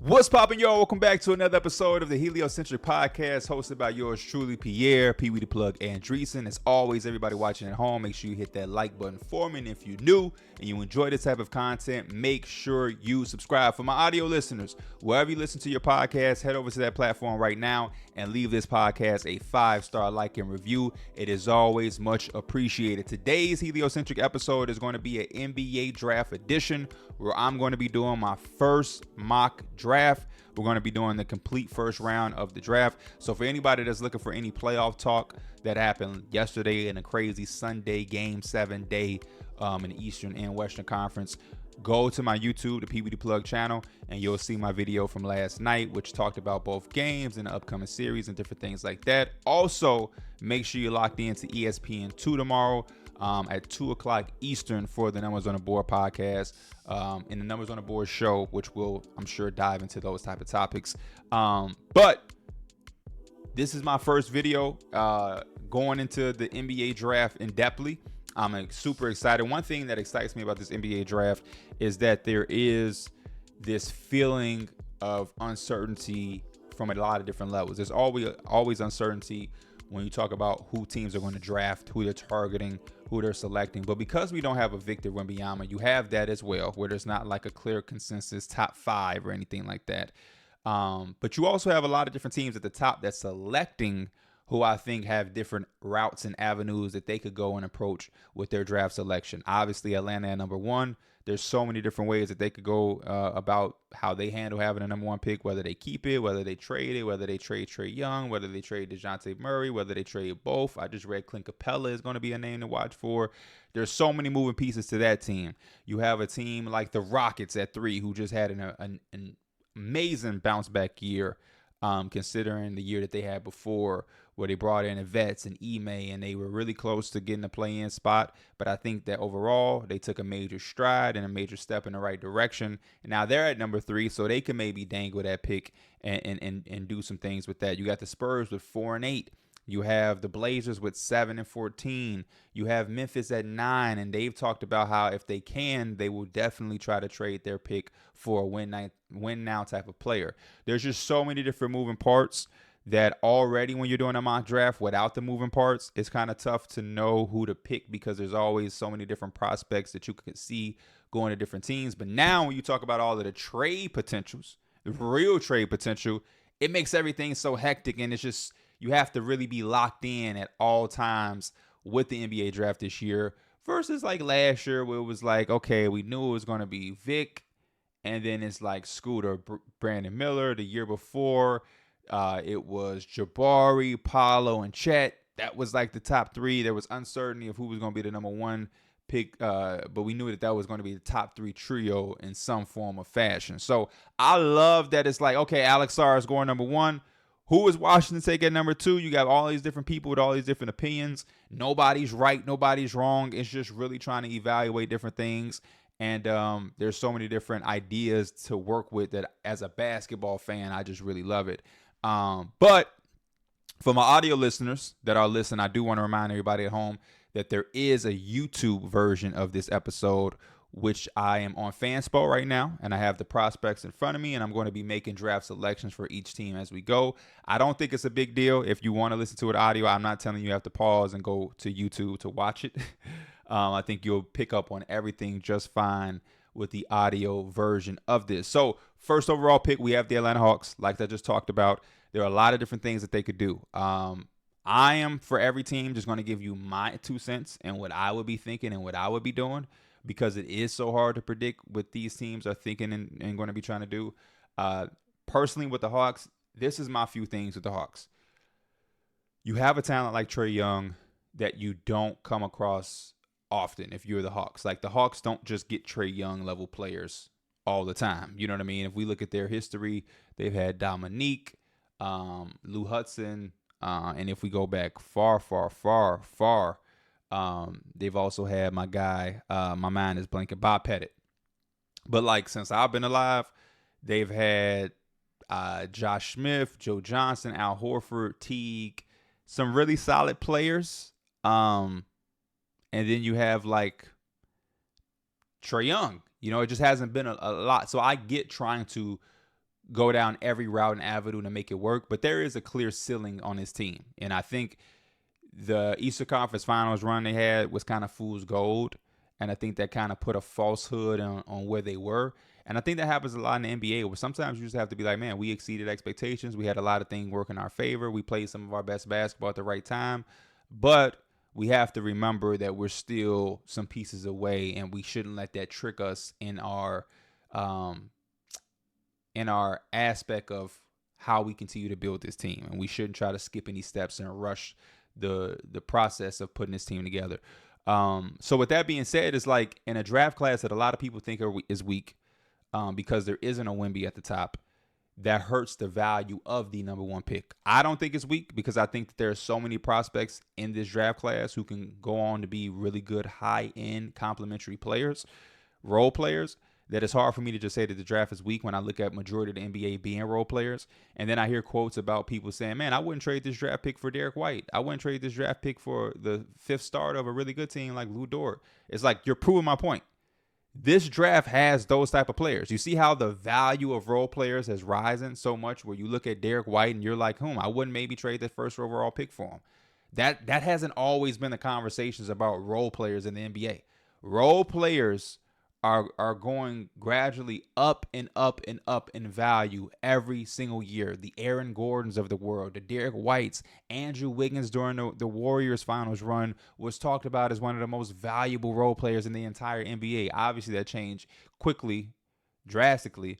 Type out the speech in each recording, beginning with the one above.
What's poppin', y'all? Welcome back to another episode of the Heliocentric Podcast, hosted by yours truly, Pierre, Pee Wee the Plug, Andreessen. As always, everybody watching at home, make sure you hit that like button for me. And if you're new and you enjoy this type of content, make sure you subscribe. For my audio listeners, wherever you listen to your podcast, head over to that platform right now and leave this podcast a 5-star like and review. It is always much appreciated. Today's Heliocentric episode is going to be an NBA draft edition, where I'm going to be doing my first mock draft. We're going to be doing the complete first round of the draft. So for anybody that's looking for any playoff talk that happened yesterday in a crazy Sunday Game 7 day in the Eastern and Western Conference, go to my YouTube, the Pee Wee the Plug channel, and you'll see my video from last night, which talked about both games and the upcoming series and different things like that. Also, make sure you're locked into ESPN2 tomorrow at 2 o'clock Eastern for the Numbers on the Board podcast and the Numbers on the Board show, which will, I'm sure, dive into those type of topics. But this is my first video going into the NBA draft in depthly. I'm super excited. One thing that excites me about this NBA draft is that there is this feeling of uncertainty from a lot of different levels. There's always uncertainty when you talk about who teams are going to draft, who they're targeting, who they're selecting. But because we don't have a Victor Wembanyama, you have that as well, where there's not like a clear consensus top 5 or anything like that. But you also have a lot of different teams at the top that's selecting, who I think have different routes and avenues that they could go and approach with their draft selection. Obviously, Atlanta at number 1. There's so many different ways that they could go about how they handle having a number 1 pick, whether they keep it, whether they trade it, whether they trade Trae Young, whether they trade DeJounte Murray, whether they trade both. I just read Clint Capella is going to be a name to watch for. There's so many moving pieces to that team. You have a team like the Rockets at 3, who just had an amazing bounce back year, considering the year that they had before, where they brought in vets and Ime, and they were really close to getting a play-in spot. But I think that overall, they took a major stride and a major step in the right direction. And now they're at number 3, so they can maybe dangle that pick and do some things with that. You got the Spurs with 4 and 8. You have the Blazers with 7 and 14. You have Memphis at 9, and they've talked about how if they can, they will definitely try to trade their pick for a win now type of player. There's just so many different moving parts that already when you're doing a mock draft without the moving parts, it's kind of tough to know who to pick, because there's always so many different prospects that you can see going to different teams. But now when you talk about all of the trade potentials, the real trade potential, it makes everything so hectic, and it's just, you have to really be locked in at all times with the NBA draft this year versus like last year, where it was like, okay, we knew it was going to be Vic, and then it's like Scooter, Brandon Miller. The year before, it was Jabari, Paolo, and Chet. That was like the top 3. There was uncertainty of who was going to be the number 1 pick, but we knew that was going to be the top 3 trio in some form of fashion. So I love that it's like, okay, Alex Sarr is going number 1. Who is Washington take at number 2? You got all these different people with all these different opinions. Nobody's right, nobody's wrong. It's just really trying to evaluate different things. And there's so many different ideas to work with that as a basketball fan, I just really love it. But for my audio listeners that are listening, I do want to remind everybody at home that there is a YouTube version of this episode, which I am on Fanspo right now, and I have the prospects in front of me, and I'm going to be making draft selections for each team as we go. I don't think it's a big deal. If you want to listen to it audio, I'm not telling you have to pause and go to YouTube to watch it. I think you'll pick up on everything just fine with the audio version of this. So first overall pick, we have the Atlanta Hawks, like I just talked about. There are a lot of different things that they could do. I am, for every team, just going to give you my 2 cents and what I would be thinking and what I would be doing, because it is so hard to predict what these teams are thinking and going to be trying to do. Personally, with the Hawks, this is my few things with the Hawks. You have a talent like Trae Young that you don't come across often if you're the Hawks. Like, the Hawks don't just get Trae Young level players all the time. You know what I mean? If we look at their history, they've had Dominique, Lou Hudson, and if we go back far, they've also had my guy, my mind is blanking, Bob Pettit. But like, since I've been alive, they've had Josh Smith, Joe Johnson, Al Horford, Teague, some really solid players. And then you have like Trae Young. You know, it just hasn't been a lot. So I get trying to go down every route and avenue to make it work, but there is a clear ceiling on his team. And I think the Eastern Conference Finals run they had was kind of fool's gold. And I think that kind of put a falsehood on where they were. And I think that happens a lot in the NBA, where sometimes you just have to be like, man, we exceeded expectations. We had a lot of things work in our favor. We played some of our best basketball at the right time. But we have to remember that we're still some pieces away, and we shouldn't let that trick us in our aspect of how we continue to build this team. And we shouldn't try to skip any steps and rush the process of putting this team together. So with that being said, it's like in a draft class that a lot of people think is weak, because there isn't a Wemby at the top, that hurts the value of the number 1 pick. I don't think it's weak, because I think that there are so many prospects in this draft class who can go on to be really good, high-end complementary players, role players, that it's hard for me to just say that the draft is weak when I look at majority of the NBA being role players. And then I hear quotes about people saying, man, I wouldn't trade this draft pick for Derek White. I wouldn't trade this draft pick for the 5th starter of a really good team like Lou Dort. It's like, you're proving my point. This draft has those type of players. You see how the value of role players has risen so much, where you look at Derek White and you're like, I wouldn't maybe trade the 1st overall pick for him. That hasn't always been the conversations about role players in the NBA. Role players are going gradually up and up and up in value every single year. The Aaron Gordons of the world, the Derek Whites, Andrew Wiggins during the Warriors finals run was talked about as one of the most valuable role players in the entire NBA. Obviously, that changed quickly, drastically.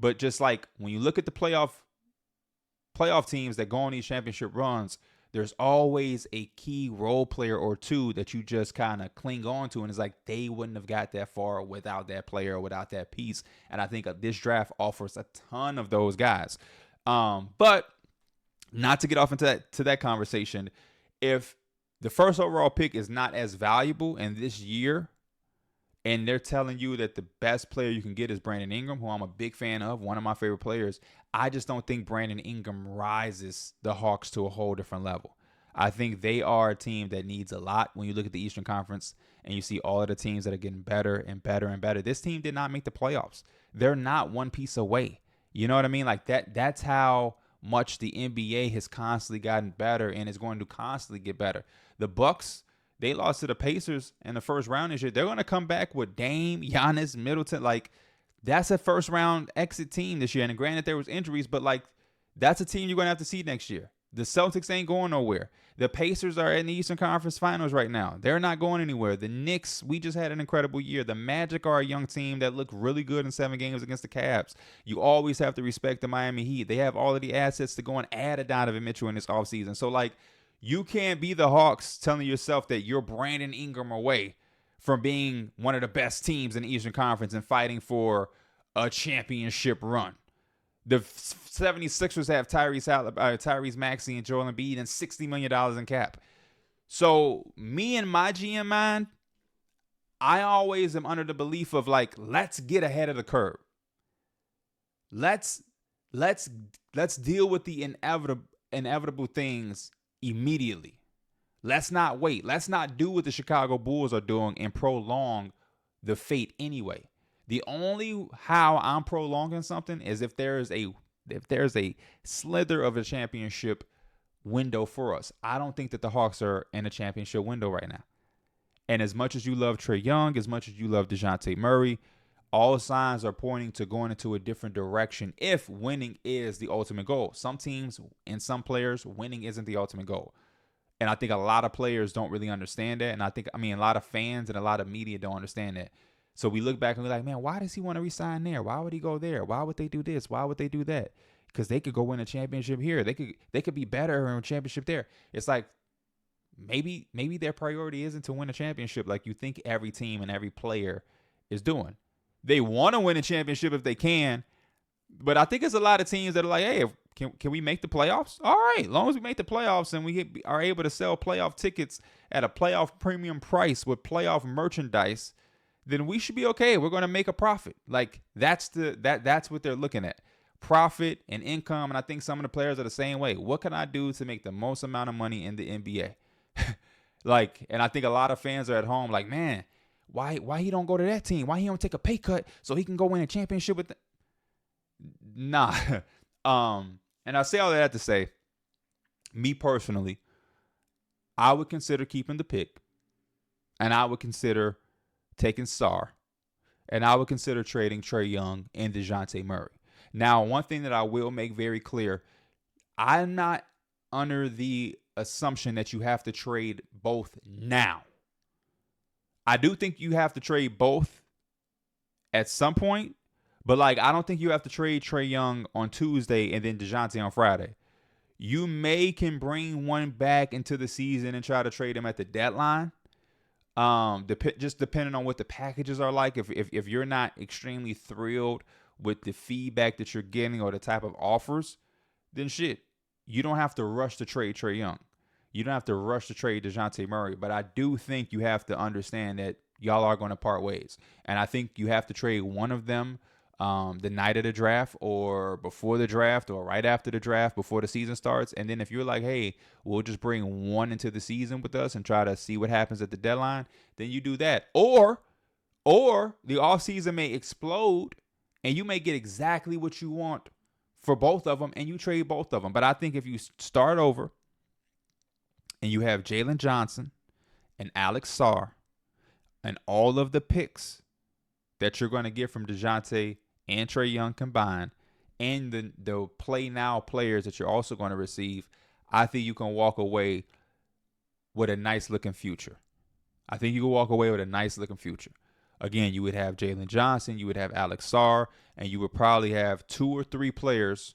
But just like when you look at the playoff teams that go on these championship runs, there's always a key role player or two that you just kind of cling on to. And it's like they wouldn't have got that far without that player or without that piece. And I think this draft offers a ton of those guys. But not to get off into that conversation, if the 1st overall pick is not as valuable in this year, and they're telling you that the best player you can get is Brandon Ingram, who I'm a big fan of, one of my favorite players, I just don't think Brandon Ingram rises the Hawks to a whole different level. I think they are a team that needs a lot. When you look at the Eastern Conference and you see all of the teams that are getting better and better and better, this team did not make the playoffs. They're not one piece away. You know what I mean? Like that's how much the NBA has constantly gotten better and is going to constantly get better. The Bucks, they lost to the Pacers in the 1st round this year. They're going to come back with Dame, Giannis, Middleton. Like, that's a 1st round exit team this year. And granted, there was injuries, but like, that's a team you're going to have to see next year. The Celtics ain't going nowhere. The Pacers are in the Eastern Conference Finals right now. They're not going anywhere. The Knicks, we just had an incredible year. The Magic are a young team that looked really good in 7 games against the Cavs. You always have to respect the Miami Heat. They have all of the assets to go and add a Donovan Mitchell in this offseason. So, like, you can't be the Hawks telling yourself that you're Brandon Ingram away from being one of the best teams in the Eastern Conference and fighting for a championship run. The 76ers have Tyrese Maxey and Joel Embiid and $60 million in cap. So me and my GM mind, I always am under the belief of like, let's get ahead of the curve. Let's deal with the inevitable things immediately. Let's not wait. Let's not do what the Chicago Bulls are doing and prolong the fate anyway. The only how I'm prolonging something is if there's a slither of a championship window for us. I don't think that the Hawks are in a championship window right now. And as much as you love Trae Young, as much as you love DeJounte Murray, all signs are pointing to going into a different direction if winning is the ultimate goal. Some teams and some players, winning isn't the ultimate goal. And I think a lot of players don't really understand that. And a lot of fans and a lot of media don't understand that. So we look back and we're like, man, why does he want to resign there? Why would he go there? Why would they do this? Why would they do that? Because they could go win a championship here. They could be better in a championship there. It's like maybe their priority isn't to win a championship like you think every team and every player is doing. They want to win a championship if they can, but I think there's a lot of teams that are like, hey, can we make the playoffs? All right, as long as we make the playoffs and we are able to sell playoff tickets at a playoff premium price with playoff merchandise, then we should be okay. We're going to make a profit. Like that's what they're looking at. Profit and income. And I think some of the players are the same way. What can I do to make the most amount of money in the NBA? And I think a lot of fans are at home like, man, why he don't go to that team? Why he don't take a pay cut so he can go win a championship with them? Nah. And I say all that to say, me personally, I would consider keeping the pick, and I would consider taking Sarr, and I would consider trading Trae Young and DeJounte Murray. Now, one thing that I will make very clear, I'm not under the assumption that you have to trade both now. I do think you have to trade both at some point, but like I don't think you have to trade Trae Young on Tuesday and then DeJounte on Friday. You can bring one back into the season and try to trade him at the deadline. Just depending on what the packages are like. If you're not extremely thrilled with the feedback that you're getting or the type of offers, then shit, you don't have to rush to trade Trae Young. You don't have to rush to trade DeJounte Murray. But I do think you have to understand that y'all are going to part ways. And I think you have to trade one of them the night of the draft or before the draft or right after the draft before the season starts. And then if you're like, hey, we'll just bring one into the season with us and try to see what happens at the deadline, then you do that. Or the offseason may explode and you may get exactly what you want for both of them and you trade both of them. But I think if you start over and you have Jalen Johnson and Alex Sarr and all of the picks that you're going to get from DeJounte and Trae Young combined, and the play now players that you're also going to receive, I think you can walk away with a nice looking future. I think you can walk away with a nice looking future. Again, you would have Jalen Johnson, you would have Alex Sarr, and you would probably have 2 or 3 players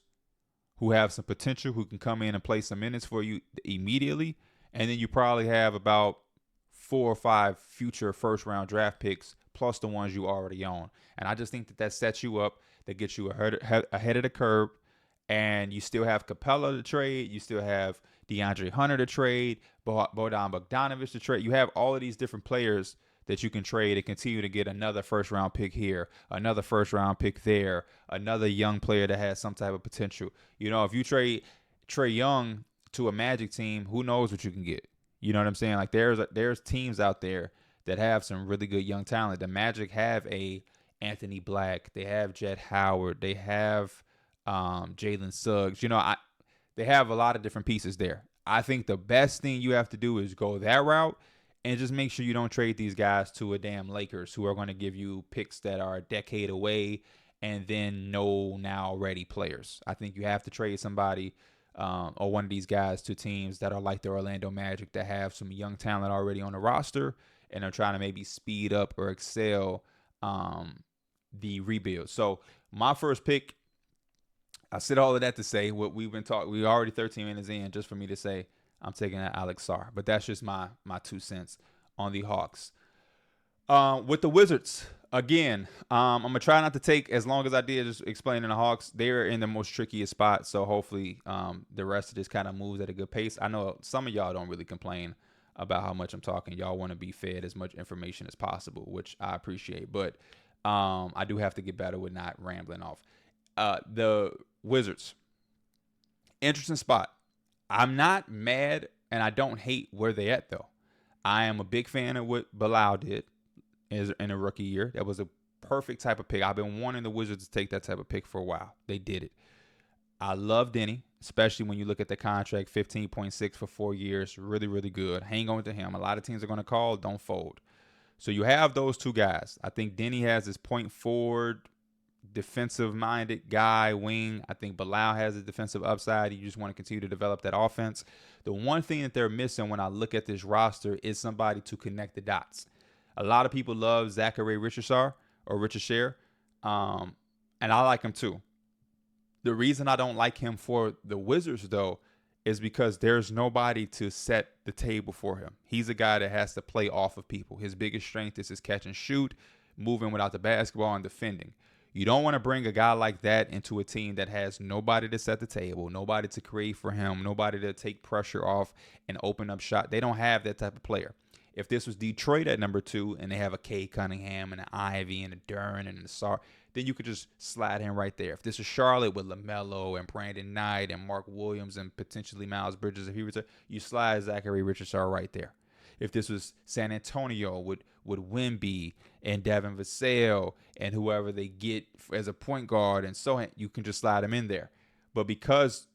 who have some potential who can come in and play some minutes for you immediately. And then you probably have about 4 or 5 future first round draft picks plus the ones you already own. And I just think that sets you up, that gets you ahead of the curve. And you still have Capella to trade. You still have DeAndre Hunter to trade, Bojan Bogdanovic to trade. You have all of these different players that you can trade and continue to get another first round pick here, another first round pick there, another young player that has some type of potential. You know, if you trade Trae Young to a Magic team, who knows what you can get? You know what I'm saying? Like there's teams out there that have some really good young talent. The Magic have a Anthony Black, they have Jet Howard, they have Jalen Suggs. You know, they have a lot of different pieces there. I think the best thing you have to do is go that route and just make sure you don't trade these guys to a damn Lakers who are going to give you picks that are a decade away and then no now ready players. I think you have to trade somebody or one of these guys to teams that are like the Orlando Magic that have some young talent already on the roster and are trying to maybe speed up or excel the rebuild. So my first pick, I said all of that to say what we've been talking. We're already 13 minutes in just for me to say I'm taking that Alex Sarr. But that's just my 2 cents on the Hawks. With the Wizards, again, I'm going to try not to take as long as I did just explaining the Hawks. They're in the most trickiest spot, so hopefully the rest of this kind of moves at a good pace. I know some of y'all don't really complain about how much I'm talking. Y'all want to be fed as much information as possible, which I appreciate. But I do have to get better with not rambling off. The Wizards, interesting spot. I'm not mad and I don't hate where they at though. I am a big fan of what Bilal did in a rookie year. That was a perfect type of pick. I've been wanting the Wizards to take that type of pick for a while. They did it. I love Denny, especially when you look at the contract, 15.6 for 4 years. Really, really good. Hang on to him. A lot of teams are going to call. Don't fold. So you have those 2 guys. I think Denny has this point forward, defensive-minded guy, wing. I think Bilal has a defensive upside. You just want to continue to develop that offense. The one thing that they're missing when I look at this roster is somebody to connect the dots. A lot of people love Zachary Richardson or Richardson, and I like him too. The reason I don't like him for the Wizards, though, is because there's nobody to set the table for him. He's a guy that has to play off of people. His biggest strength is his catch and shoot, moving without the basketball and defending. You don't want to bring a guy like that into a team that has nobody to set the table, nobody to create for him, nobody to take pressure off and open up shot. They don't have that type of player. If this was Detroit at number 2 and they have a Kay Cunningham and an Ivy and a Duren and a Sarr, then you could just slide him right there. If this is Charlotte with LaMelo and Brandon Knight and Mark Williams and potentially Miles Bridges, if he returns, you slide Zachary Richardson right there. if this was San Antonio with Wemby and Devin Vassell and whoever they get as a point guard, and so you can just slide them in there. But because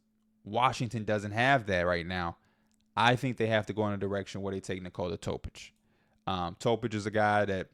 Washington doesn't have that right now, I think they have to go in a direction where they take Nikola Topic. Topic is a guy that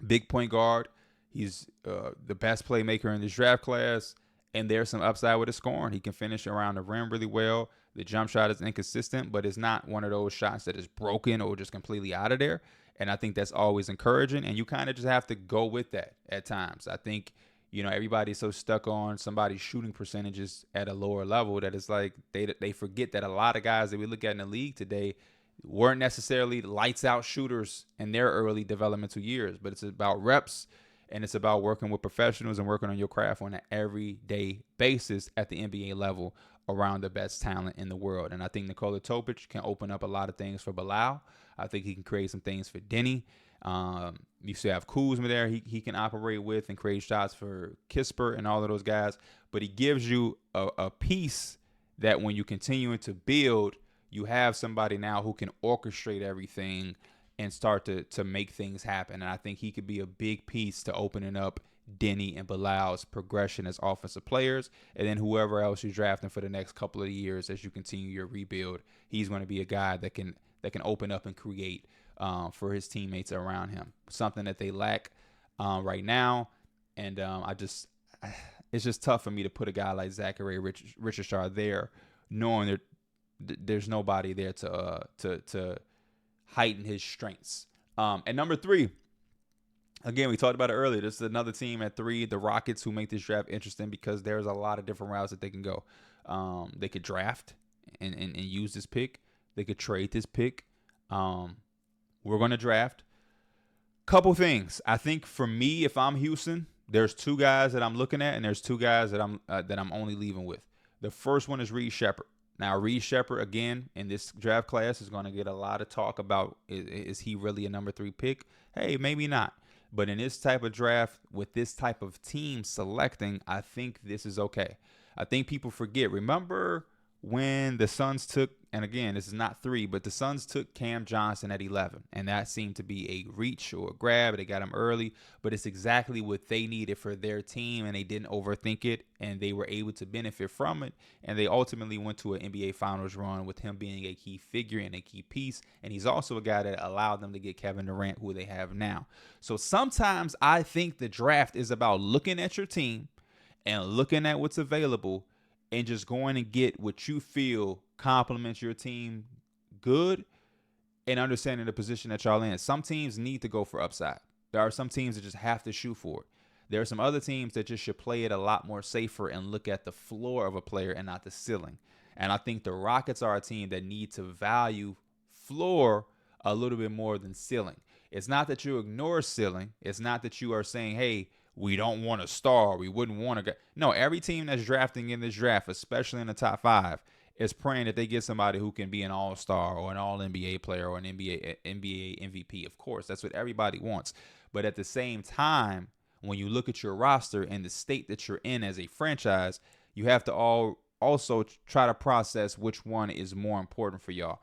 big point guard. He's the best playmaker in this draft class, and there's some upside with his scoring. He can finish around the rim really well. The jump shot is inconsistent, but it's not one of those shots that is broken or just completely out of there. And I think that's always encouraging, and you kind of just have to go with that at times. I think, everybody's so stuck on somebody's shooting percentages at a lower level that it's like they forget that a lot of guys that we look at in the league today weren't necessarily lights out shooters in their early developmental years, but it's about reps, and it's about working with professionals and working on your craft on an everyday basis at the NBA level around the best talent in the world. And I think Nikola Topic can open up a lot of things for Bilal. I think he can create some things for Denny. You still have Kuzma there. He can operate with and create shots for Kisper and all of those guys. But he gives you a piece that when you continue to build, you have somebody now who can orchestrate everything and start to make things happen. And I think he could be a big piece to opening up Denny and Bilal's progression as offensive players. And then whoever else you're drafting for the next couple of years as you continue your rebuild, he's going to be a guy that can open up and create for his teammates around him. Something that they lack right now. And it's just tough for me to put a guy like Zachary Richardson there, knowing that there's nobody there to heighten his strengths. And number 3, again, we talked about it earlier. This is another team at 3, the Rockets, who make this draft interesting because there's a lot of different routes that they can go. They could draft and use this pick. They could trade this pick. We're going to draft. Couple things. I think for me, if I'm Houston, there's 2 guys that I'm looking at, and there's 2 guys that I'm only leaving with. The first one is Reed Sheppard. Now, Reed Sheppard, again, in this draft class is going to get a lot of talk about, is he really a number 3 pick? Hey, maybe not. But in this type of draft, with this type of team selecting, I think this is okay. I think people forget. Remember when the Suns took, and again, this is not 3, but the Suns took Cam Johnson at 11, and that seemed to be a reach or a grab. They got him early, but it's exactly what they needed for their team, and they didn't overthink it, and they were able to benefit from it, and they ultimately went to an NBA Finals run with him being a key figure and a key piece, and he's also a guy that allowed them to get Kevin Durant, who they have now. So sometimes I think the draft is about looking at your team and looking at what's available and just going and get what you feel complements your team good, and understanding the position that y'all in. Some teams need to go for upside. There are some teams that just have to shoot for it. There are some other teams that just should play it a lot more safer and look at the floor of a player and not the ceiling. And I think the Rockets are a team that need to value floor a little bit more than ceiling. It's not that you ignore ceiling. It's not that you are saying, hey, we don't want a star. We wouldn't want to get. No, every team that's drafting in this draft, especially in the top 5, is praying that they get somebody who can be an all-star or an all-NBA player or an NBA MVP. Of course, that's what everybody wants. But at the same time, when you look at your roster and the state that you're in as a franchise, you have to also try to process which one is more important for y'all.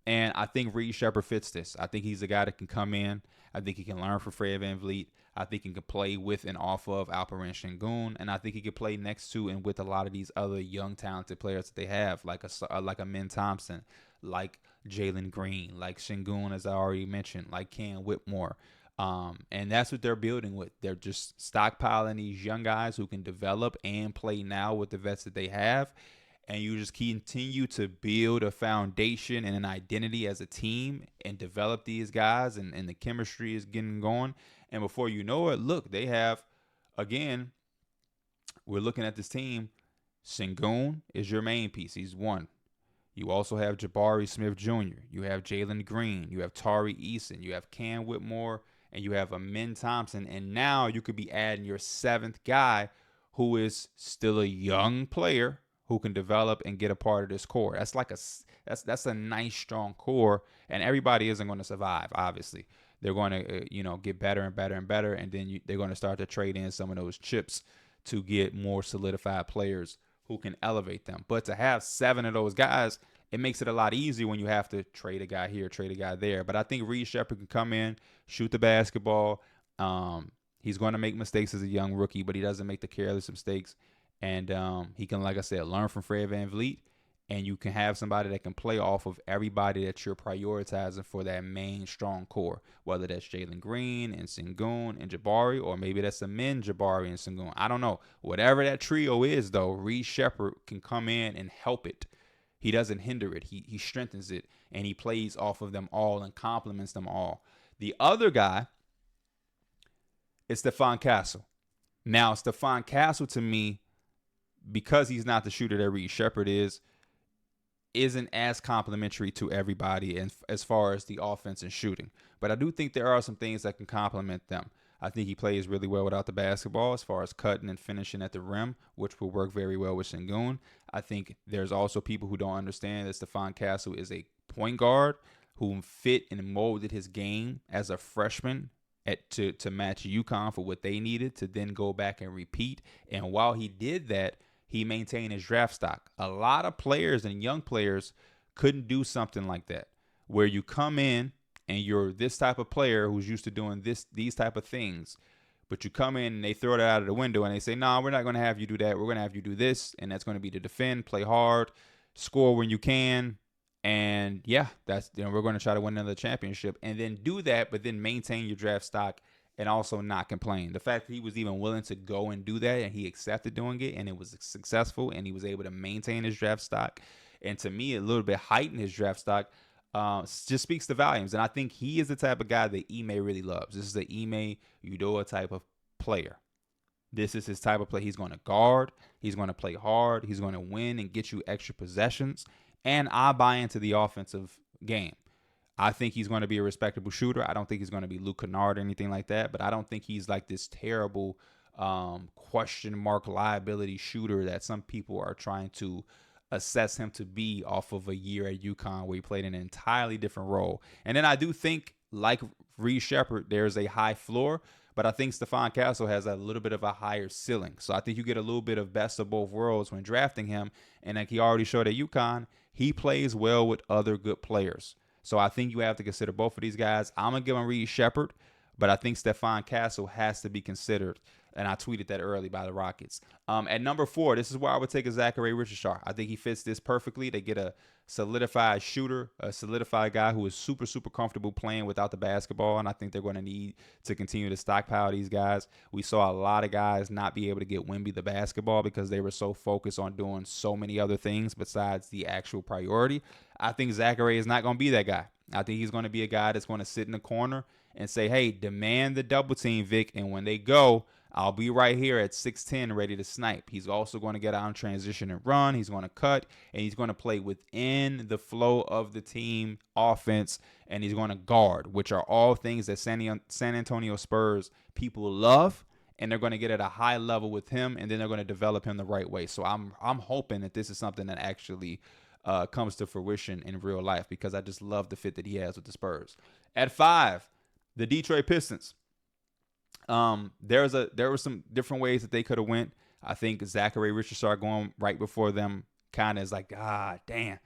And I think Reed Sheppard fits this. I think he's a guy that can come in. I think he can learn from Fred VanVleet. I think he can play with and off of Alperen Sengun, and I think he can play next to and with a lot of these other young, talented players that they have, like a Min Thompson, like Jalen Green, like Sengun, as I already mentioned, like Cam Whitmore. And that's what they're building with. They're just stockpiling these young guys who can develop and play now with the vets that they have. And you just continue to build a foundation and an identity as a team and develop these guys, and the chemistry is getting going. And before you know it, look, they have, again, we're looking at this team. Sengun is your main piece. He's 1. You also have Jabari Smith Jr. You have Jalen Green. You have Tari Eason. You have Cam Whitmore. And you have Min Thompson. And now you could be adding your 7th guy, who is still a young player who can develop and get a part of this core. That's a nice, strong core. And everybody isn't going to survive, obviously. They're going to, get better and better and better, and then they're going to start to trade in some of those chips to get more solidified players who can elevate them. But to have 7 of those guys it makes it a lot easier when you have to trade a guy here, trade a guy there. But I think Reed Shepherd can come in, shoot the basketball. He's going to make mistakes as a young rookie, but he doesn't make the careless mistakes. And he can, like I said, learn from Fred VanVleet. And you can have somebody that can play off of everybody that you're prioritizing for that main strong core, whether that's Jalen Green and Sengun and Jabari, or maybe that's Amin, Jabari, and Sengun. I don't know. Whatever that trio is, though, Reed Shepherd can come in and help it. He doesn't hinder it. He strengthens it, and he plays off of them all and complements them all. The other guy is Stephon Castle. Now, Stephon Castle, to me, because he's not the shooter that Reed Shepherd isn't as complimentary to everybody and as far as the offense and shooting. But I do think there are some things that can complement them. I think he plays really well without the basketball as far as cutting and finishing at the rim, which will work very well with Sengun. I think there's also people who don't understand that Stephon Castle is a point guard who fit and molded his game as a freshman to match UConn for what they needed to then go back and repeat. And while he did that, he maintained his draft stock. A lot of players and young players couldn't do something like that, where you come in and you're this type of player who's used to doing these type of things, but you come in and they throw it out of the window and they say, "No, we're not going to have you do that. We're going to have you do this," and that's going to be to defend, play hard, score when you can, and yeah, that's we're going to try to win another championship, and then do that, but then maintain your draft stock. And also not complain. The fact that he was even willing to go and do that and he accepted doing it and it was successful and he was able to maintain his draft stock, and to me a little bit heighten his draft stock, just speaks to volumes. And I think he is the type of guy that Ime really loves. This is the Ime Udoka type of player. This is his type of play. He's going to guard. He's going to play hard. He's going to win and get you extra possessions. And I buy into the offensive game. I think he's going to be a respectable shooter. I don't think he's going to be Luke Kennard or anything like that, but I don't think he's like this terrible question mark liability shooter that some people are trying to assess him to be off of a year at UConn where he played an entirely different role. And then I do think, like Reed Shepherd, there's a high floor, but I think Stephon Castle has a little bit of a higher ceiling. So I think you get a little bit of best of both worlds when drafting him. And like he already showed at UConn, he plays well with other good players. So I think you have to consider both of these guys. I'm going to give him Reed Shepherd, but I think Stephon Castle has to be considered. And I tweeted that early by the Rockets. At number 4, this is where I would take a Zachary Richardson. I think he fits this perfectly. They get a solidified shooter, a solidified guy who is super, super comfortable playing without the basketball. And I think they're going to need to continue to stockpile these guys. We saw a lot of guys not be able to get Wemby the basketball because they were so focused on doing so many other things besides the actual priority. I think Zachary is not going to be that guy. I think he's going to be a guy that's going to sit in the corner and say, "Hey, demand the double team, Vic. And when they go, I'll be right here at 6'10", ready to snipe." He's also going to get out in transition and run. He's going to cut, and he's going to play within the flow of the team offense, and he's going to guard, which are all things that San Antonio Spurs people love, and they're going to get at a high level with him, and then they're going to develop him the right way. So I'm hoping that this is something that actually comes to fruition in real life, because I just love the fit that he has with the Spurs. At 5, the Detroit Pistons. There were some different ways that they could have went. I think Zachary Richardson going right before them kind of is like, damn.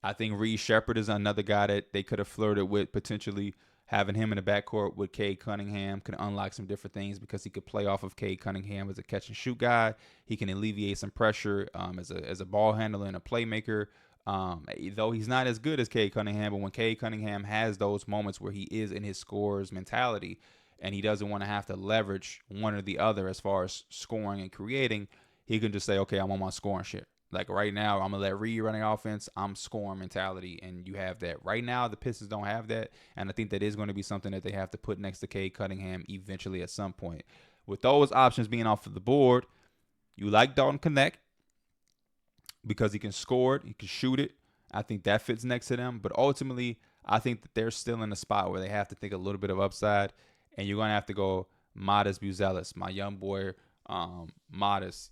I think Reed Shepherd is another guy that they could have flirted with, potentially having him in the backcourt with Cade Cunningham could unlock some different things because he could play off of Cade Cunningham as a catch and shoot guy. He can alleviate some pressure as a ball handler and a playmaker. Though he's not as good as Cade Cunningham, but when Cade Cunningham has those moments where he is in his scorer's mentality and he doesn't want to have to leverage one or the other as far as scoring and creating, he can just say, okay, I'm on my scoring shit. Like right now, I'm going to let Reed run the offense. I'm scoring mentality, and you have that. Right now, the Pistons don't have that, and I think that is going to be something that they have to put next to Cade Cunningham eventually at some point. With those options being off of the board, you like Dalton Knecht because he can score it, he can shoot it. I think that fits next to them, but ultimately, I think that they're still in a spot where they have to think a little bit of upside, and you're going to have to go Modest Buzelis, my young boy, Modest.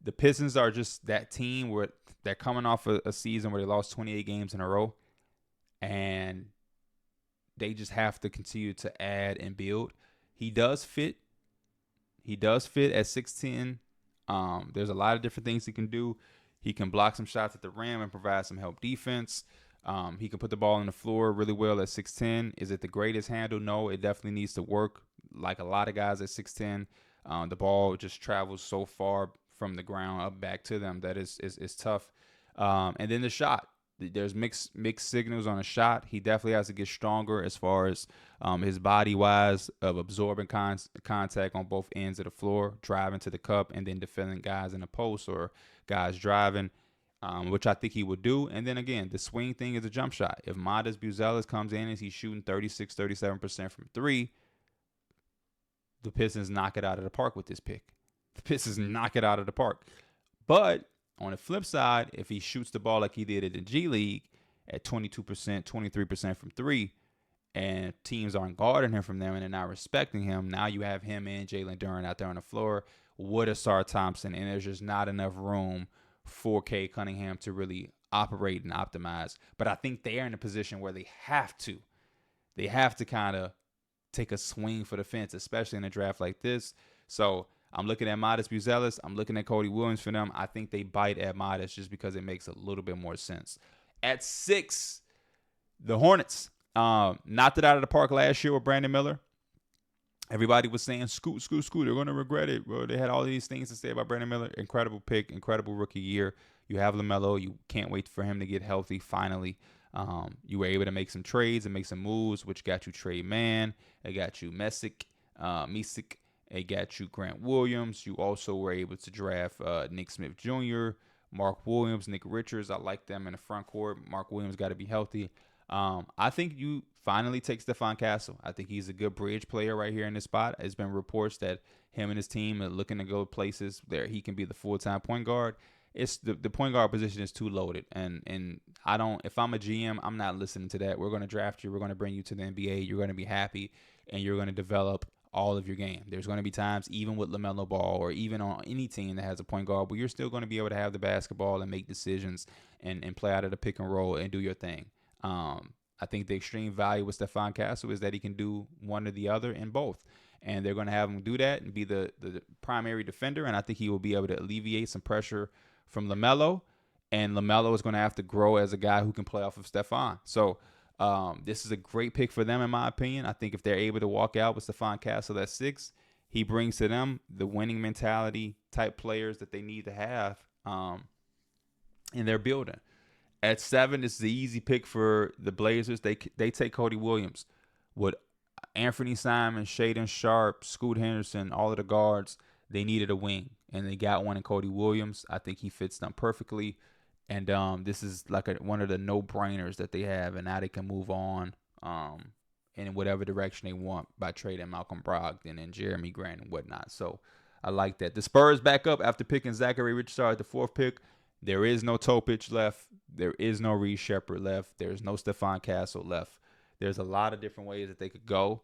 The Pistons are just that team where they're coming off a season where they lost 28 games in a row, and they just have to continue to add and build. He does fit. He does fit at 6'10". There's a lot of different things he can do. He can block some shots at the rim and provide some help defense. He can put the ball on the floor really well at 6'10". Is it the greatest handle? No, it definitely needs to work. Like a lot of guys at 6'10", the ball just travels so far from the ground up back to them that is tough. And then the shot. There's mixed signals on a shot. He definitely has to get stronger as far as his body wise of absorbing contact on both ends of the floor, driving to the cup, and then defending guys in the post or guys driving, which I think he would do. And then again, the swing thing is a jump shot. If Modest Buzelis comes in and he's shooting 36, 37% from three, the Pistons knock it out of the park with this pick. The Pistons knock it out of the park. But on the flip side, if he shoots the ball like he did at the G League at 22%, 23% from three, and teams aren't guarding him from them and they're not respecting him, now you have him and Jalen Duren out there on the floor with Asar Thompson, and there's just not enough room for Cade Cunningham to really operate and optimize. But I think they are in a position where they have to. They have to kind of take a swing for the fence, especially in a draft like this. So I'm looking at Modest Buzelis. I'm looking at Cody Williams for them. I think they bite at Modest just because it makes a little bit more sense. At 6, the Hornets knocked it out of the park last year with Brandon Miller. Everybody was saying, scoot. They're going to regret it. Bro, they had all these things to say about Brandon Miller. Incredible pick, incredible rookie year. You have LaMelo. You can't wait for him to get healthy finally. You were able to make some trades and make some moves, which got you Trey Mann. It got you Mesick. It got you Grant Williams. You also were able to draft Nick Smith Jr., Mark Williams, Nick Richards. I like them in the front court. Mark Williams got to be healthy. I think you finally take Stephon Castle. I think he's a good bridge player right here in this spot. There's been reports that him and his team are looking to go places there. He can be the full-time point guard. It's the point guard position is too loaded, and I don't. If I'm a GM, I'm not listening to that. We're going to draft you. We're going to bring you to the NBA. You're going to be happy, and you're going to develop all of your game. There's going to be times, even with LaMelo Ball or even on any team that has a point guard, but you're still going to be able to have the basketball and make decisions and play out of the pick and roll and do your thing. I think the extreme value with Stephon Castle is that he can do one or the other in both. And they're going to have him do that and be the primary defender, and I think he will be able to alleviate some pressure from LaMelo, and LaMelo is going to have to grow as a guy who can play off of Stephon. So this is a great pick for them, in my opinion. I think if they're able to walk out with Stephon Castle at 6, he brings to them the winning mentality type players that they need to have in their building. At 7, it's the easy pick for the Blazers. They take Cody Williams. With Anthony Simon, Shaedon Sharpe, Scoot Henderson, all of the guards, they needed a wing, and they got one in Cody Williams. I think he fits them perfectly. And this is like one of the no-brainers that they have, and now they can move on in whatever direction they want by trading Malcolm Brogdon and Jeremy Grant and whatnot. So I like that. The Spurs back up after picking Zachary Richardson at the 4th pick. There is no Topic left. There is no Reed Shepherd left. There's no Stephon Castle left. There's a lot of different ways that they could go.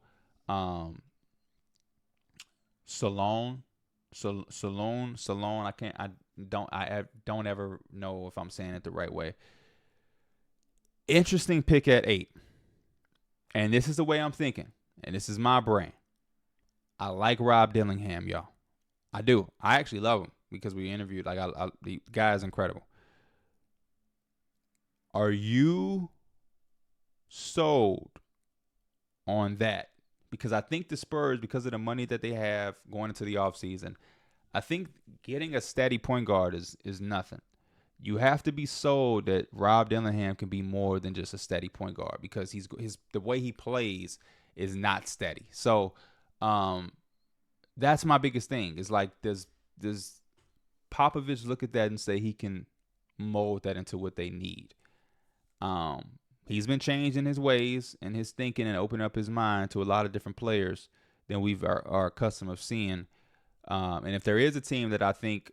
Salone. I don't ever know if I'm saying it the right way. Interesting pick at 8. And this is the way I'm thinking. And this is my brain. I like Rob Dillingham, y'all. I do. I actually love him because we interviewed. The guy is incredible. Are you sold on that? Because I think the Spurs, because of the money that they have going into the offseason, I think getting a steady point guard is nothing. You have to be sold that Rob Dillingham can be more than just a steady point guard, because the way he plays is not steady. So that's my biggest thing. Is like, does Popovich look at that and say he can mold that into what they need? He's been changing his ways and his thinking and opening up his mind to a lot of different players than we are accustomed of seeing. And if there is a team that I think,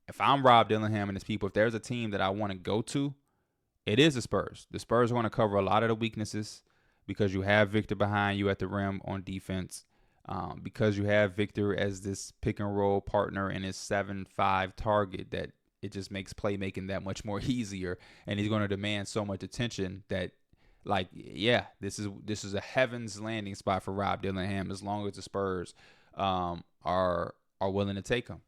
if I'm Rob Dillingham and his people, if there's a team that I want to go to, it is the Spurs. The Spurs want to cover a lot of the weaknesses because you have Victor behind you at the rim on defense, because you have Victor as this pick and roll partner and his 7'5" target, that it just makes playmaking that much more easier. And he's going to demand so much attention that, like, yeah, this is a heaven's landing spot for Rob Dillingham as long as the Spurs are willing to take him.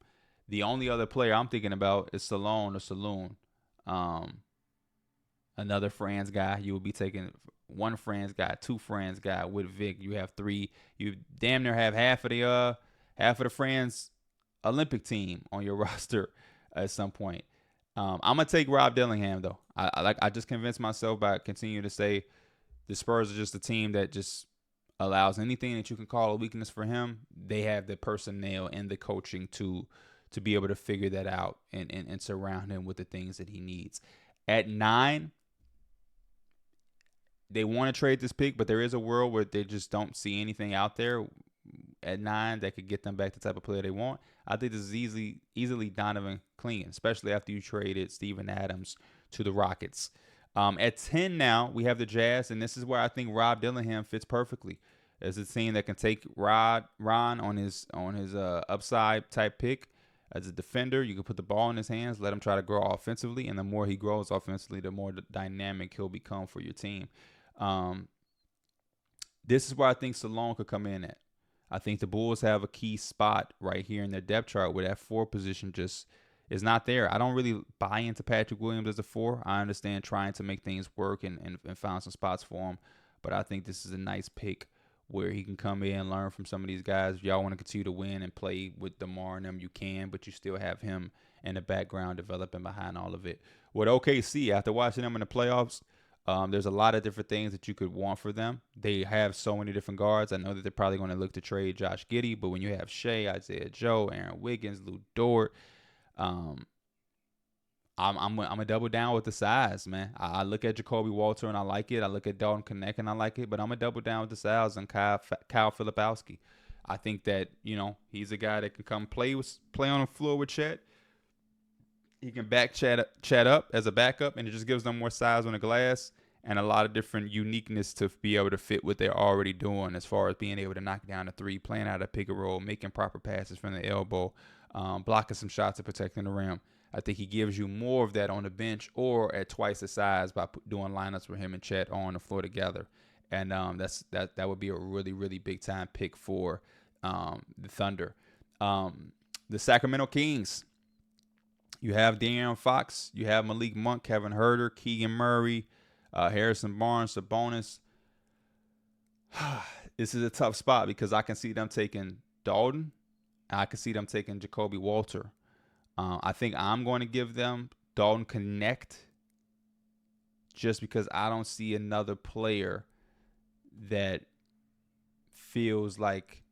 The only other player I'm thinking about is Salone or Saloon. Another Franz guy. You will be taking one Franz guy, two Franz guy with Vic. You have three. You damn near have half of the Franz Olympic team on your roster at some point. I'm gonna take Rob Dillingham though. I just convinced myself by continuing to say the Spurs are just a team that just allows anything that you can call a weakness for him. They have the personnel and the coaching to be able to figure that out and surround him with the things that he needs. At 9, they want to trade this pick, but there is a world where they just don't see anything out there at 9 that could get them back the type of player they want. I think this is easily Donovan Clingan, especially after you traded Steven Adams to the Rockets. At 10 now, we have the Jazz, and this is where I think Rob Dillingham fits perfectly as a team that can take Ron on his upside type pick. As a defender, you can put the ball in his hands, let him try to grow offensively, and the more he grows offensively, the more dynamic he'll become for your team. This is where I think Salone could come in at. I think the Bulls have a key spot right here in their depth chart where that 4 position just is not there. I don't really buy into Patrick Williams as a 4. I understand trying to make things work and find some spots for him, but I think this is a nice pick where he can come in and learn from some of these guys. If y'all want to continue to win and play with DeMar and them, you can, but you still have him in the background developing behind all of it. With OKC, after watching them in the playoffs, there's a lot of different things that you could want for them. They have so many different guards. I know that they're probably going to look to trade Josh Giddey, but when you have Shea, Isaiah Joe, Aaron Wiggins, Lou Dort, I'm gonna double down with the size, man. I look at Jacoby Walter and I like it. I look at Dalton Knecht and I like it, but I'm gonna double down with the size on Kyle Filipowski. I think that he's a guy that can come play on the floor with Chet. He can back Chet up as a backup, and it just gives them more size on the glass and a lot of different uniqueness to be able to fit what they're already doing as far as being able to knock down a 3, playing out a pick and roll, making proper passes from the elbow, blocking some shots and protecting the rim. I think he gives you more of that on the bench or at twice the size by doing lineups with him and Chet on the floor together. And that would be a really, really big time pick for the Thunder. The Sacramento Kings. You have De'Aaron Fox. You have Malik Monk, Kevin Huerter, Keegan Murray, Harrison Barnes, Sabonis. This is a tough spot because I can see them taking Dalton. I can see them taking Jacoby Walter. I think I'm going to give them Dalton Knecht just because I don't see another player that feels like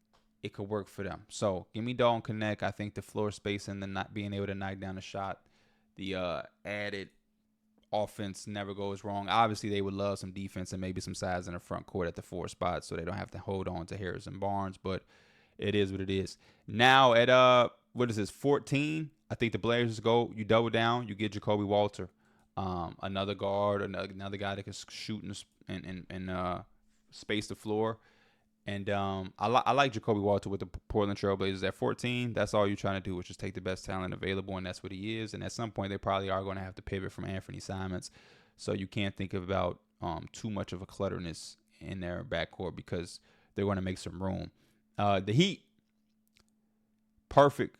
it could work for them. So give me Dalton Knecht. I think the floor space and the not being able to knock down a shot, the added offense never goes wrong. Obviously, they would love some defense and maybe some size in the front court at the 4 spot so they don't have to hold on to Harrison Barnes, but it is what it is. Now at 14, I think the Blazers you double down, you get Jacoby Walter, another guard, another guy that can shoot and space the floor. And I like Jacoby Walter with the Portland Trailblazers at 14. That's all you're trying to do, is just take the best talent available, and that's what he is. And at some point, they probably are going to have to pivot from Anthony Simons. So you can't think about too much of a clutterness in their backcourt because they're going to make some room. The Heat, perfect.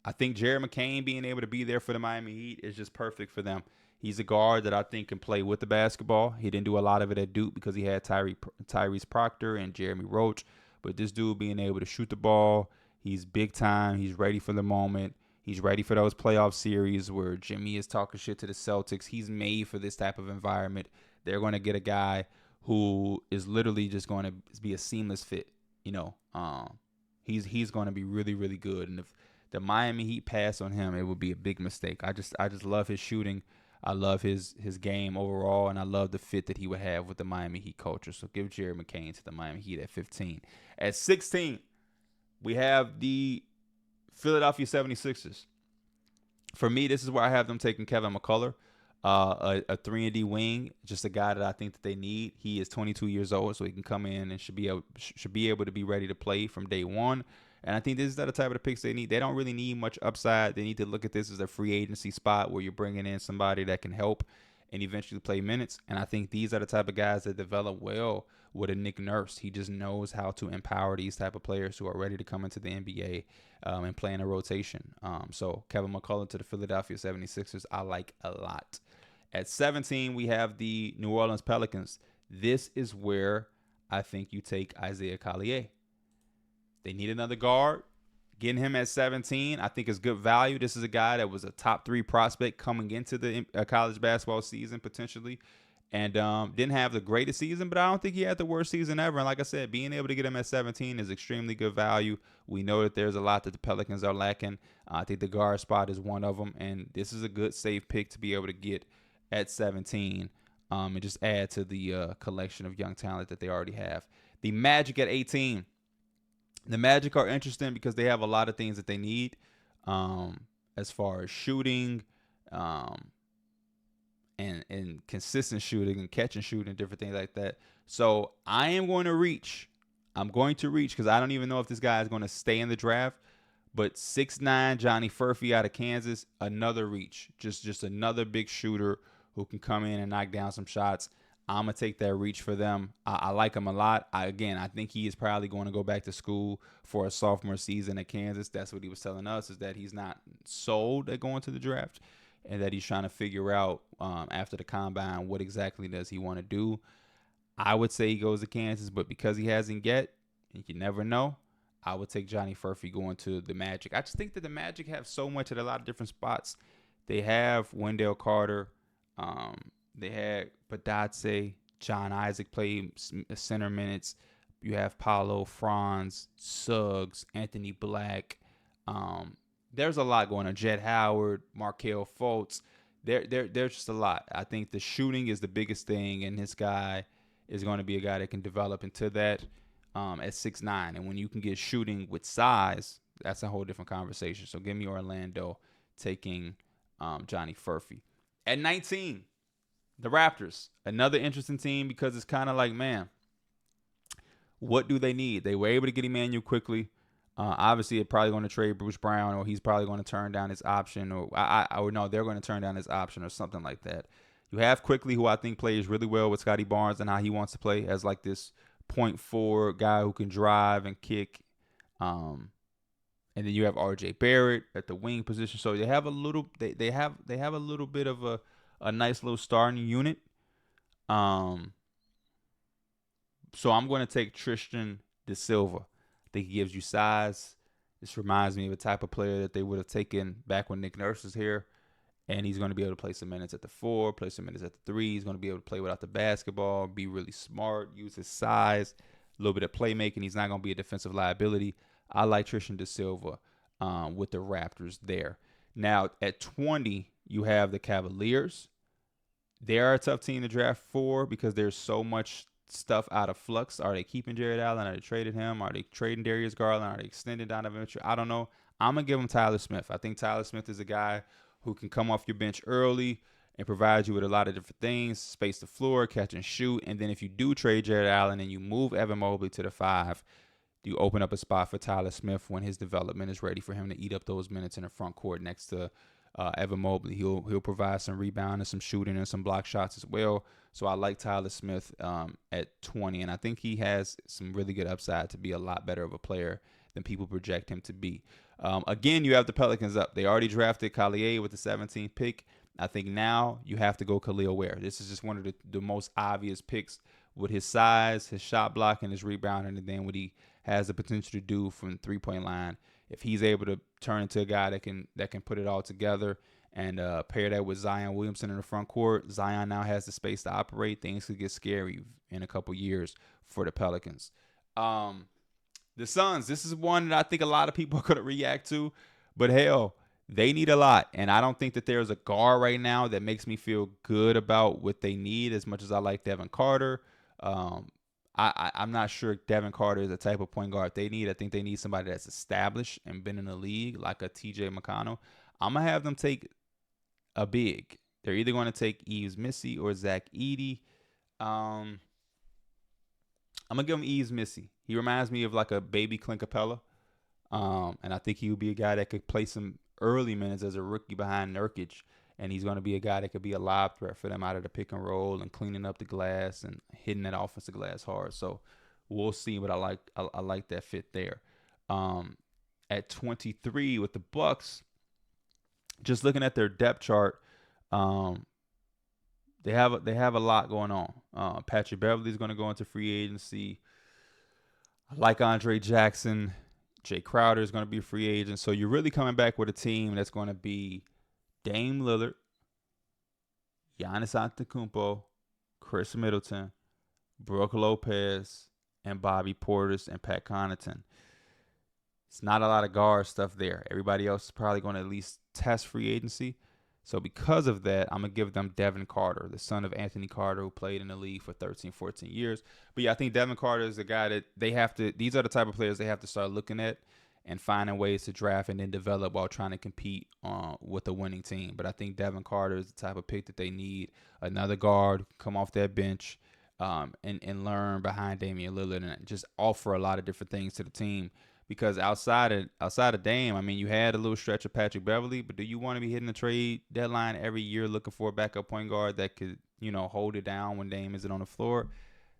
I think Jared McCain being able to be there for the Miami Heat is just perfect for them. He's a guard that I think can play with the basketball. He didn't do a lot of it at Duke because he had Tyrese Proctor and Jeremy Roach. But this dude being able to shoot the ball, he's big time. He's ready for the moment. He's ready for those playoff series where Jimmy is talking shit to the Celtics. He's made for this type of environment. They're going to get a guy who is literally just going to be a seamless fit. He's going to be really, really good. And if the Miami Heat pass on him, it would be a big mistake. I just love his shooting. I love his game overall, and I love the fit that he would have with the Miami Heat culture. So give Jared McCain to the Miami Heat at 15. At 16, we have the Philadelphia 76ers. For me, this is where I have them taking Kevin McCullough, a 3-and-D wing, just a guy that I think that they need. He is 22 years old, so he can come in and should be able to be ready to play from day one. And I think this is the type of the picks they need. They don't really need much upside. They need to look at this as a free agency spot where you're bringing in somebody that can help and eventually play minutes. And I think these are the type of guys that develop well with a Nick Nurse. He just knows how to empower these type of players who are ready to come into the NBA and play in a rotation. So Kevin McCullough to the Philadelphia 76ers, I like a lot. At 17, we have the New Orleans Pelicans. This is where I think you take Isaiah Collier. They need another guard. Getting him at 17, I think is good value. This is a guy that was a top 3 prospect coming into the college basketball season potentially, and didn't have the greatest season, but I don't think he had the worst season ever. And like I said, being able to get him at 17 is extremely good value. We know that there's a lot that the Pelicans are lacking. I think the guard spot is one of them, and this is a good safe pick to be able to get at 17 and just add to the collection of young talent that they already have. The Magic at 18. The Magic are interesting because they have a lot of things that they need as far as shooting and consistent shooting and catch and shoot and different things like that. So I am going to reach. I'm going to reach because I don't even know if this guy is going to stay in the draft. But 6'9" Johnny Furphy out of Kansas, another reach. Just another big shooter who can come in and knock down some shots. I'm going to take that reach for them. I like him a lot. I think he is probably going to go back to school for a sophomore season at Kansas. That's what he was telling us, is that he's not sold at going to the draft and that he's trying to figure out after the combine what exactly does he want to do. I would say he goes to Kansas, but because he hasn't yet, and you never know, I would take Johnny Furphy going to the Magic. I just think that the Magic have so much at a lot of different spots. They have Wendell Carter. They had Badatse, John Isaac played center minutes. You have Paolo, Franz, Suggs, Anthony Black. There's a lot going on. Jett Howard, Markelle Fultz. There's just a lot. I think the shooting is the biggest thing, and this guy is going to be a guy that can develop into that at 6'9". And when you can get shooting with size, that's a whole different conversation. So give me Orlando taking Johnny Furphy. At 19, the Raptors, another interesting team because it's kind of like, man, what do they need? They were able to get Emmanuel quickly. Obviously, they're probably going to trade Bruce Brown, or he's probably going to turn down his option, or no, they're going to turn down his option or something like that. You have Quickly, who I think plays really well with Scotty Barnes and how he wants to play as like this point forward guy who can drive and kick. And then you have RJ Barrett at the wing position. So they have a little, they have a little bit of a nice little starting unit. So I'm going to take Tristan De Silva. I think he gives you size. This reminds me of a type of player that they would have taken back when Nick Nurse was here. And he's going to be able to play some minutes at the 4, play some minutes at the 3. He's going to be able to play without the basketball, be really smart, use his size, a little bit of playmaking. He's not going to be a defensive liability. I like Tristan De Silva with the Raptors there. Now, at 20, you have the Cavaliers. They are a tough team to draft for because there's so much stuff out of flux. Are they keeping Jared Allen? Are they trading him? Are they trading Darius Garland? Are they extending Donovan Mitchell? I don't know. I'm going to give him Tyler Smith. I think Tyler Smith is a guy who can come off your bench early and provide you with a lot of different things, space the floor, catch and shoot. And then if you do trade Jared Allen and you move Evan Mobley to the 5, you open up a spot for Tyler Smith when his development is ready for him to eat up those minutes in the front court next to Evan Mobley. He'll provide some rebound and some shooting and some block shots as well. So I like Tyler Smith at 20, and I think he has some really good upside to be a lot better of a player than people project him to be. Again, you have the Pelicans up. They already drafted Collier with the 17th pick. I think now you have to go Khalil Ware. This is just one of the most obvious picks with his size, his shot block, and his rebounding, and then what he has the potential to do from the three-point line. If he's able to turn into a guy that can put it all together and pair that with Zion Williamson in the front court, Zion now has the space to operate. Things could get scary in a couple years for the Pelicans. The Suns, this is one that I think a lot of people are going to react to, but hell, they need a lot. And I don't think that there's a guard right now that makes me feel good about what they need as much as I like Devin Carter. I'm not sure Devin Carter is the type of point guard they need. I think they need somebody that's established and been in the league, like a TJ McConnell. I'm going to have them take a big. They're either going to take Yves Missy or Zach Edey. I'm going to give him Yves Missy. He reminds me of like a baby Clint Capella. And I think he would be a guy that could play some early minutes as a rookie behind Nurkic and he's going to be a guy that could be a lob threat for them out of the pick and roll and cleaning up the glass and hitting that offensive glass hard. So we'll see, but I like that fit there. At 23 with the Bucks, just looking at their depth chart, they have a lot going on. Patrick Beverley is going to go into free agency. I like Andre Jackson. Jay Crowder is going to be a free agent. So you're really coming back with a team that's going to be Dame Lillard, Giannis Antetokounmpo, Chris Middleton, Brook Lopez, and Bobby Portis and Pat Connaughton. It's not a lot of guard stuff there. Everybody else is probably going to at least test free agency. So because of that, I'm going to give them Devin Carter, the son of Anthony Carter, who played in the league for 13, 14 years. But yeah, I think Devin Carter is the guy that they have to – these are the type of players they have to start looking at and finding ways to draft and then develop while trying to compete with a winning team. But I think Devin Carter is the type of pick that they need. Another guard, come off that bench and learn behind Damian Lillard and just offer a lot of different things to the team. Because outside of Dame, I mean, you had a little stretch of Patrick Beverley, but do you want to be hitting the trade deadline every year looking for a backup point guard that could, hold it down when Dame isn't on the floor?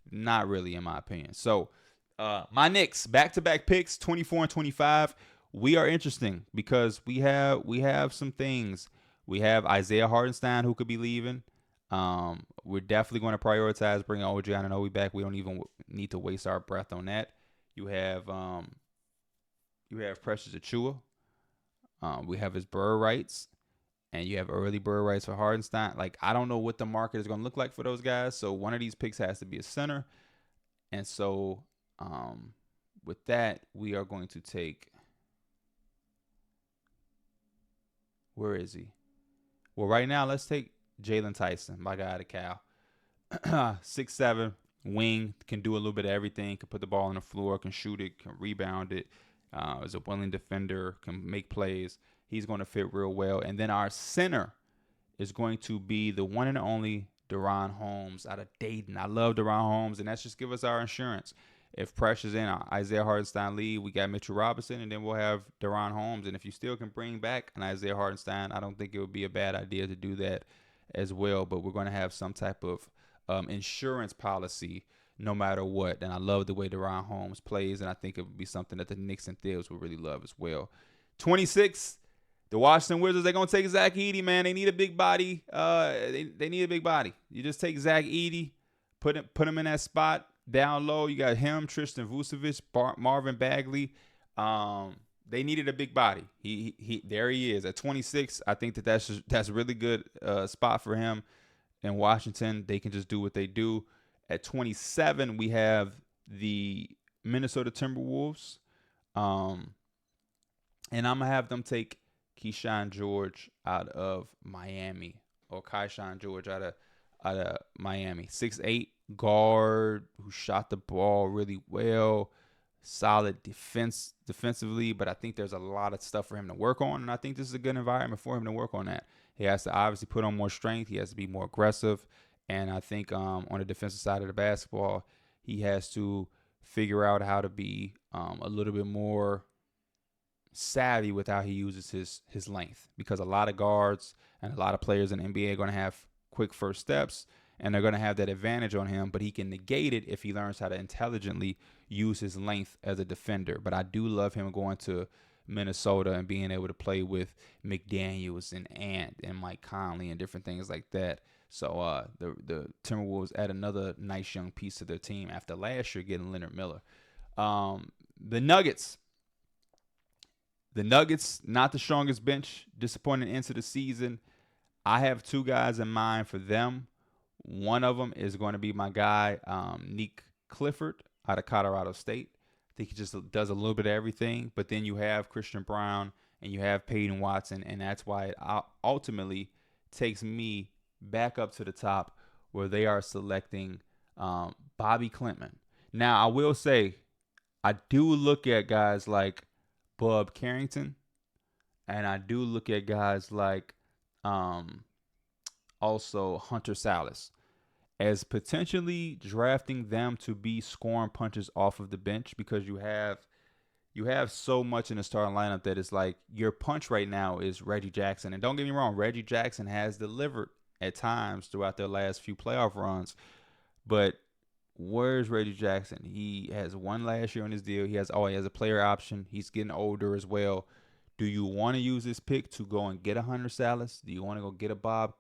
Not really, in my opinion. So, my Knicks, back-to-back picks, 24 and 25. We are interesting because we have some things. We have Isaiah Hartenstein who could be leaving. We're definitely going to prioritize bringing OG Anunoby back. We don't even need to waste our breath on that. You have Precious Achiuwa. We have his bird rights, and you have early bird rights for Hardenstein. Like, I don't know what the market is going to look like for those guys. So one of these picks has to be a center. And so with that, we are going to take. Where is he? Well, right now, let's take Jalen Tyson, my guy out of Cal. 6'7", wing, can do a little bit of everything, can put the ball on the floor, can shoot it, can rebound it. Is a willing defender, can make plays. He's going to fit real well. And then our center is going to be the one and only Deron Holmes out of Dayton. I love Deron Holmes, and that's just give us our insurance. If Precious in Isaiah Hartenstein leave, we got Mitchell Robinson, and then we'll have Deron Holmes. And if you still can bring back an Isaiah Hartenstein, I don't think it would be a bad idea to do that as well. But we're going to have some type of insurance policy no matter what. And I love the way Deron Holmes plays, and I think it would be something that the Knicks and Thibs would really love as well. 26, the Washington Wizards, they're going to take Zach Edey, man. They need a big body. They need a big body. You just take Zach Edey, put him in that spot down low. You got him, Tristan Vucevic, Marvin Bagley. They needed a big body. He there he is at 26. I think that's a really good spot for him in Washington. They can just do what they do. At 27, we have the Minnesota Timberwolves. And I'm going to have them take Keyshawn George out of Miami, or Keyshawn George out of Miami. 6'8", guard who shot the ball really well. Solid defensively, but I think there's a lot of stuff for him to work on, and I think this is a good environment for him to work on that. He has to obviously put on more strength. He has to be more aggressive. And I think on the defensive side of the basketball, he has to figure out how to be a little bit more savvy with how he uses his length, because a lot of guards and a lot of players in the NBA are going to have quick first steps, and they're going to have that advantage on him, but he can negate it if he learns how to intelligently use his length as a defender. But I do love him going to Minnesota and being able to play with McDaniels and Ant and Mike Conley and different things like that. So the Timberwolves add another nice young piece to their team after last year getting Leonard Miller. The Nuggets, not the strongest bench, disappointing into the season. I have two guys in mind for them. One of them is going to be my guy, Nick Clifford out of Colorado State. I think he just does a little bit of everything. But then you have Christian Brown and you have Peyton Watson, and that's why it ultimately takes me back up to the top where they are selecting Bobby Klintman. Now, I will say, I do look at guys like Bub Carrington, and I do look at guys like also Hunter Salas as potentially drafting them to be scoring punches off of the bench, because you have you have so much in the starting lineup that it's like your punch right now is Reggie Jackson. And don't get me wrong, Reggie Jackson has delivered at times throughout their last few playoff runs. But where's Reggie Jackson? He has one last year on his deal. He has a player option. He's getting older as well. Do you want to use this pick to go and get a Hunter Salas? Do you want to go get a Bub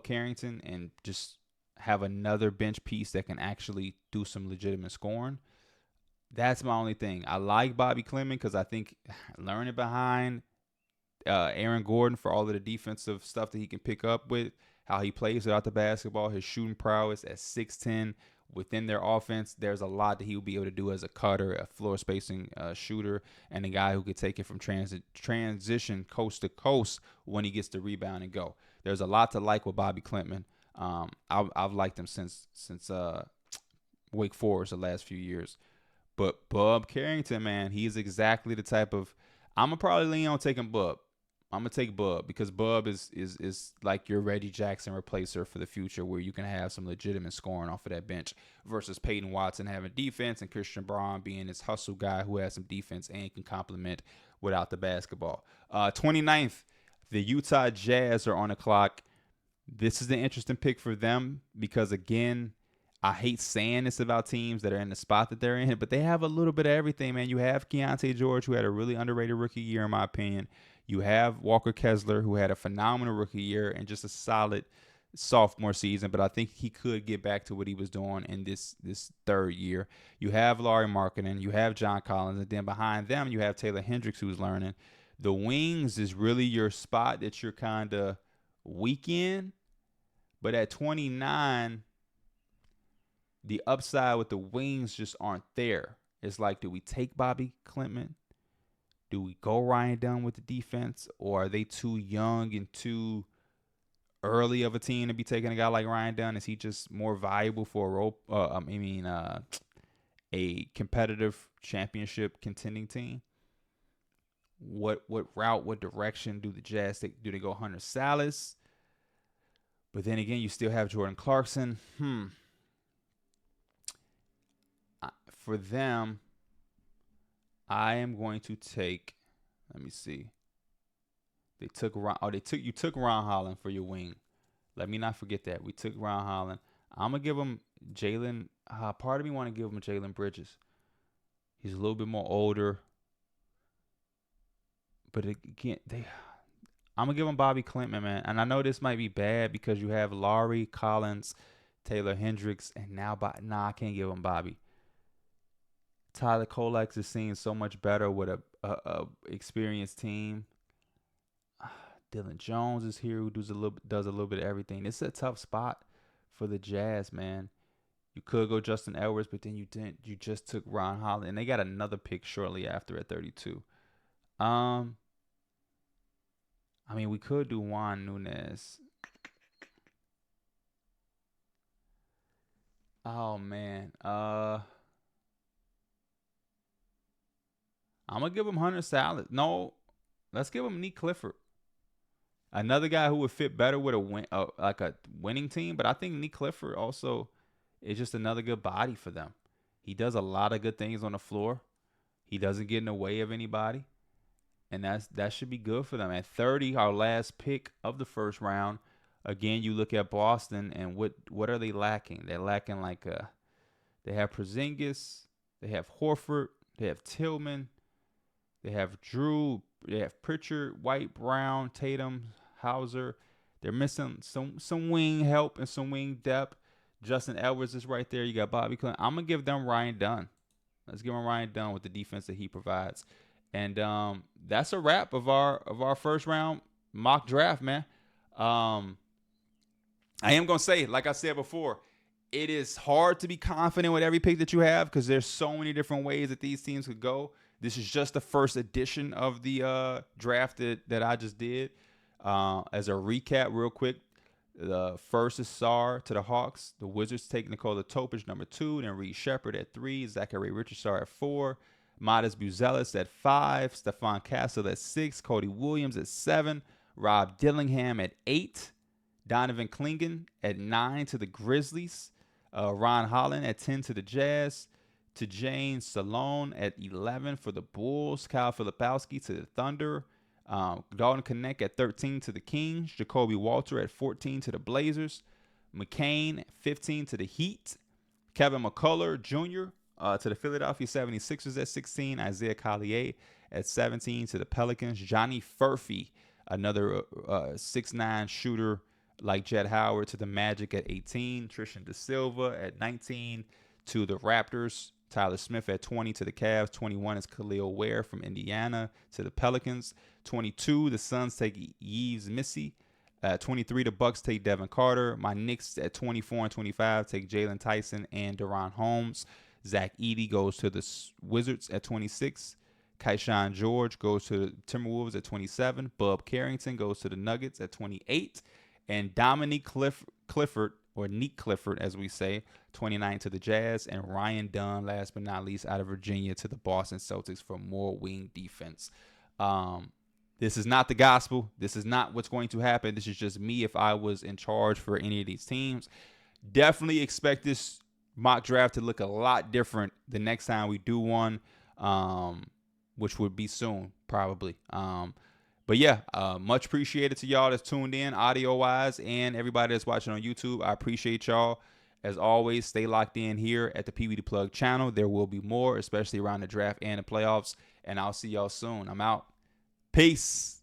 Carrington and just have another bench piece that can actually do some legitimate scoring? That's my only thing. I like Bobby Clement because I think learning behind Aaron Gordon for all of the defensive stuff that he can pick up with, how he plays without the basketball, his shooting prowess at 6'10", within their offense, there's a lot that he will be able to do as a cutter, a floor spacing shooter, and a guy who could take it from transition coast to coast when he gets the rebound and go. There's a lot to like with Bobby Clement. I've liked him since Wake Forest the last few years. But Bub Carrington, man, he's exactly the type of – I'm going to probably lean on taking Bub. I'm going to take Bub because Bub is like your Reggie Jackson replacer for the future where you can have some legitimate scoring off of that bench versus Peyton Watson having defense and Christian Braun being this hustle guy who has some defense and can complement without the basketball. 29th, the Utah Jazz are on the clock. This is an interesting pick for them because, again, I hate saying this about teams that are in the spot that they're in, but they have a little bit of everything, man. You have Keontae George, who had a really underrated rookie year, in my opinion. You have Walker Kessler, who had a phenomenal rookie year and just a solid sophomore season, but I think he could get back to what he was doing in this third year. You have Lauri Markkanen, you have John Collins, and then behind them you have Taylor Hendricks, who's learning. The wings is really your spot that you're kind of weak in, but at 29, the upside with the wings just aren't there. It's like, do we take Bobby Clement? Do we go Ryan Dunn with the defense? Or are they too young and too early of a team to be taking a guy like Ryan Dunn? Is he just more valuable for a competitive championship contending team? What route, what direction do the Jazz take? Do they go Hunter Salas? But then again, you still have Jordan Clarkson. For them, I am going to take. Let me see. You took Ron Holland for your wing. Let me not forget that we took Ron Holland. I'm gonna give him Jalen. Part of me want to give him Jalen Bridges. He's a little bit more older, but again, I'm gonna give him Bobby Clement, man. And I know this might be bad because you have Lauri, Collins, Taylor Hendricks, and now I can't give him Bobby. Tyler Kolex is seeing so much better with a experienced team. Dylan Jones is here who does a little bit of everything. It's a tough spot for the Jazz, man. You could go Justin Edwards, but then you didn't. You just took Ron Holland, and they got another pick shortly after at 32. We could do Juan Nunez. Oh man. I'm going to give him Hunter Salas. No, let's give him Nick Clifford. Another guy who would fit better with a winning team, but I think Nick Clifford also is just another good body for them. He does a lot of good things on the floor. He doesn't get in the way of anybody, and that should be good for them. At 30, our last pick of the first round, again, you look at Boston, and what are they lacking? They're lacking they have Porzingis, they have Horford, they have Tillman, they have Drew, they have Pritchard, White, Brown, Tatum, Hauser. They're missing some wing help and some wing depth. Justin Edwards is right there. You got Bobby Clement. I'm going to give them Ryan Dunn. Let's give him Ryan Dunn with the defense that he provides. And that's a wrap of our first round mock draft, man. I am going to say, like I said before, it is hard to be confident with every pick that you have because there's so many different ways that these teams could go. This is just the first edition of the draft that I just did. As a recap real quick, the first is Sarr to the Hawks. The Wizards take Nikola Topic, number 2. Then Reed Shepard at 3. Zachary Richardson at 4. Modest Buzelis at 5. Stephon Castle at 6. Cody Williams at 7. Rob Dillingham at 8. Donovan Clingan at 9 to the Grizzlies. Ron Holland at 10 to the Jazz. to Jane Salone at 11 for the Bulls. Kyle Filipowski to the Thunder. Dalton Connect at 13 to the Kings. Jacoby Walter at 14 to the Blazers. McCain 15 to the Heat. Kevin McCullough Jr. To the Philadelphia 76ers at 16. Isaiah Collier at 17 to the Pelicans. Johnny Furphy, another 6'9" shooter like Jett Howard, to the Magic at 18. Tristan Da Silva at 19 to the Raptors. Tyler Smith at 20 to the Cavs. 21 is Khalil Ware from Indiana to the Pelicans. 22, the Suns take Yves Missy. 23, the Bucks take Devin Carter. My Knicks at 24 and 25 take Jalen Tyson and Deron Holmes. Zach Edey goes to the Wizards at 26. Keyshawn George goes to the Timberwolves at 27. Bub Carrington goes to the Nuggets at 28. And Dominique Clifford, or Neek Clifford as we say, 29 to the Jazz. And Ryan Dunn, last but not least, out of Virginia to the Boston Celtics for more wing defense. This is not the gospel. This is not what's going to happen. This is just me if I was in charge for any of these teams. Definitely expect this mock draft to look a lot different the next time we do one, which would be soon, probably. But yeah, much appreciated to y'all that's tuned in audio-wise and everybody that's watching on YouTube. I appreciate y'all. As always, stay locked in here at the Pee Wee the Plug channel. There will be more, especially around the draft and the playoffs. And I'll see y'all soon. I'm out. Peace.